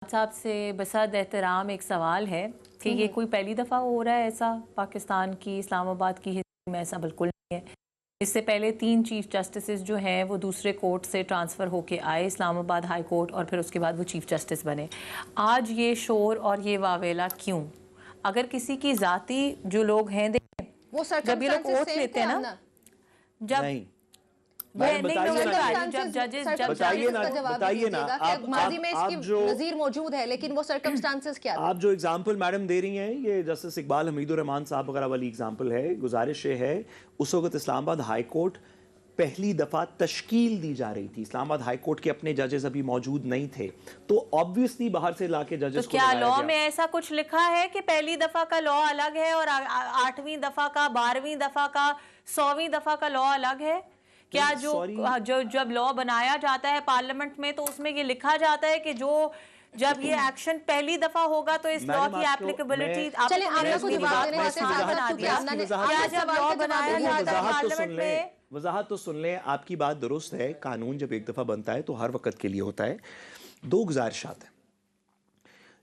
साहब से बसद एहतराम एक सवाल है कि ये कोई पहली दफ़ा हो रहा है ऐसा पाकिस्तान की इस्लामाबाद की हिस्ट्री में? ऐसा बिल्कुल नहीं है। इससे पहले 3 चीफ जस्टिस जो हैं वो दूसरे कोर्ट से ट्रांसफ़र होके आए इस्लामाबाद हाई कोर्ट, और फिर उसके बाद वो चीफ जस्टिस बने। आज ये शोर और ये वावेला क्यों? अगर किसी की ज़ाती जो लोग हैं वो जब ये लोग ओथ लेते हैं ना, जब बताइए ना नज़ीर मौजूद है, लेकिन वो सर्कमस्टांसेस क्या थे? आप जो एग्जाम्पल मैडम दे रही हैं, ये जस्टिस इकबाल हमीदुर रहमान साहब वगैरह वाली एग्जाम्पल है। गुजारिश ये है, उस वक्त इस्लामाबाद हाई कोर्ट पहली दफा तश्कील दी जा रही थी। इस्लामाबाद हाई कोर्ट के अपने जजेस अभी मौजूद नहीं थे, तो ऑब्वियसली बाहर से लाके जजेस तो क्या लॉ में ऐसा कुछ लिखा है कि पहली दफा का लॉ अलग है और 8वीं दफा का, 12वीं दफा का, 100वीं दफा का लॉ अलग है? क्या जो जब लॉ बनाया जाता है पार्लियामेंट में, तो उसमें ये लिखा जाता है कि जब ये एक्शन पहली दफा होगा तो इस लॉ की एप्लीकेबिलिटी वजाहत तो सुन लें। आपकी बात दुरुस्त है, कानून जब एक दफा बनता है तो हर वक्त के लिए होता है। 2 गुजारिशात हैं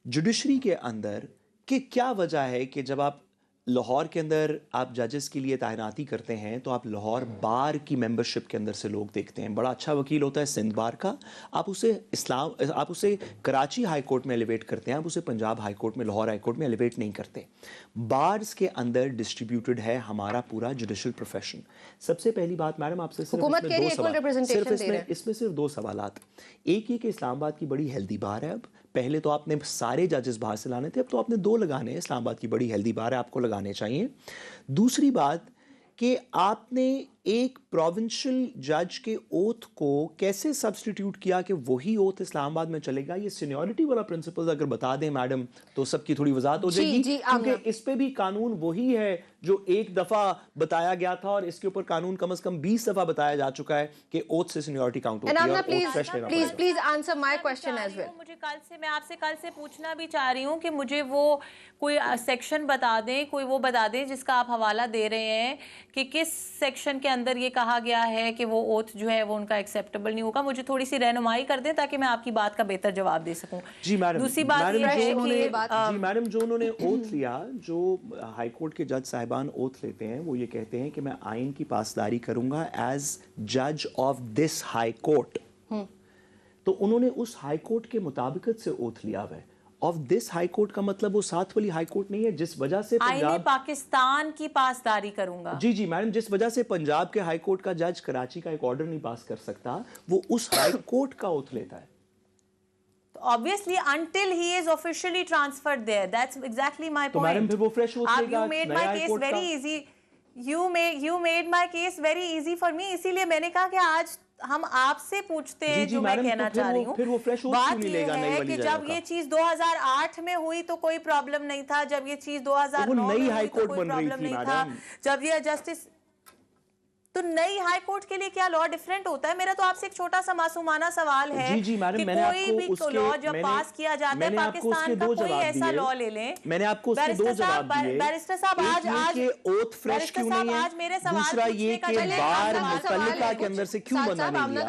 जुडिशरी के अंदर कि क्या वजह है कि जब आप लाहौर के अंदर आप जजेस के लिए तैनाती करते हैं तो आप लाहौर बार की मेंबरशिप के अंदर से लोग देखते हैं। बड़ा अच्छा वकील होता है सिंध बार का, आप उसे कराची हाई कोर्ट में एलिवेट करते हैं, आप उसे पंजाब हाई कोर्ट में, लाहौर हाई कोर्ट में एलिवेट नहीं करते। बार्स के अंदर डिस्ट्रीब्यूटेड है हमारा पूरा जुडिशल प्रोफेशन। सबसे पहली बात मैडम आपसे इसमें सिर्फ 2 सवालात। एक ये कि इस्लामाबाद की बड़ी हेल्दी बार है। अब पहले तो आपने सारे जजेस बाहर से लाने थे, अब तो आपने 2 लगाने हैं। इस्लामाबाद की बड़ी हेल्दी बार है, आपको लगाने चाहिए। दूसरी बात कि आपने एक प्रोविंशियल जज के ओथ को कैसे सब्स्टिट्यूट किया कि वही ओथ इस्लामाबाद में चलेगा? ये सीनियरिटी वाला प्रिंसिपल अगर बता दें मैडम तो सबकी थोड़ी वजाहत हो जाएगी, क्योंकि इस पे भी कानून वही है जो एक दफा बताया गया था, और इसके ऊपर कानून कम से कम 20 दफा बताया जा चुका है कि ओथ से सीनियरिटी काउंट होती है। Please answer my question as well. मैं आपसे कल से पूछना भी चाह रही हूँ कि मुझे वो कोई सेक्शन बता दें, कोई वो बता दें जिसका आप हवाला दे रहे हैं कि किस सेक्शन के अंदर ये कहा गया है कि वो ओथ जो है वो उनका एक्सेप्टेबल नहीं होगा। मुझे थोड़ी सी रहनुमाई कर दें ताकि मैं आपकी बात का बेहतर जवाब दे सकूं। जी मैडम। दूसरी बात ये है कि मैडम जो उन्होंने ओथ लिया, जो हाई कोर्ट के जज साहिबान ओथ लेते हैं, वो ये कहते हैं कि मैं आइन की पासदारी करूंगा एज जज ऑफ दिस हाई कोर्ट। तो उन्होंने उस हाई कोर्ट के मुताबिकत से ओथ लिया हुआ है। ऑफ दिस हाई कोर्ट का मतलब वो 7 वाली हाई कोर्ट नहीं है जिस वजह से पंजाब पाकिस्तान की पासदारी करूंगा। जी मैडम, जिस वजह से पंजाब के हाई कोर्ट का जज कराची का एक ऑर्डर नहीं पास कर सकता, वो उस हाई कोर्ट का ओथ लेता है। Obviously, until he is officially transferred there, that's exactly my point. तो मैडम फिर वो फ्रेश ओथ लेगा। You made my case very easy. You made my case very easy for me. इसीलिए मैंने कहा कि आज हम आपसे पूछते हैं जो मैं कहना चाह रही हूँ। बात यह है कि जब ये चीज 2008 में हुई तो कोई प्रॉब्लम नहीं था, जब ये चीज 2009 में हुई तो कोई प्रॉब्लम नहीं था, जब ये जस्टिस तो नई हाई कोर्ट के लिए क्या लॉ डिफरेंट होता है? मेरा तो आपसे एक छोटा सा मासूमाना सवाल है कि कोई भी लॉ जब पास किया जाता है पाकिस्तान का, कोई ऐसा लॉ ले लें। मैंने आपको उसके 2 जवाब दिए। बैरिस्टर साहब आज ओथ फ्रेश क्यों नहीं है? आज मेरे सवाल दूसरा ये कि बार मुतल्लिका के अंदर से क्यों बंदा नहीं लिया?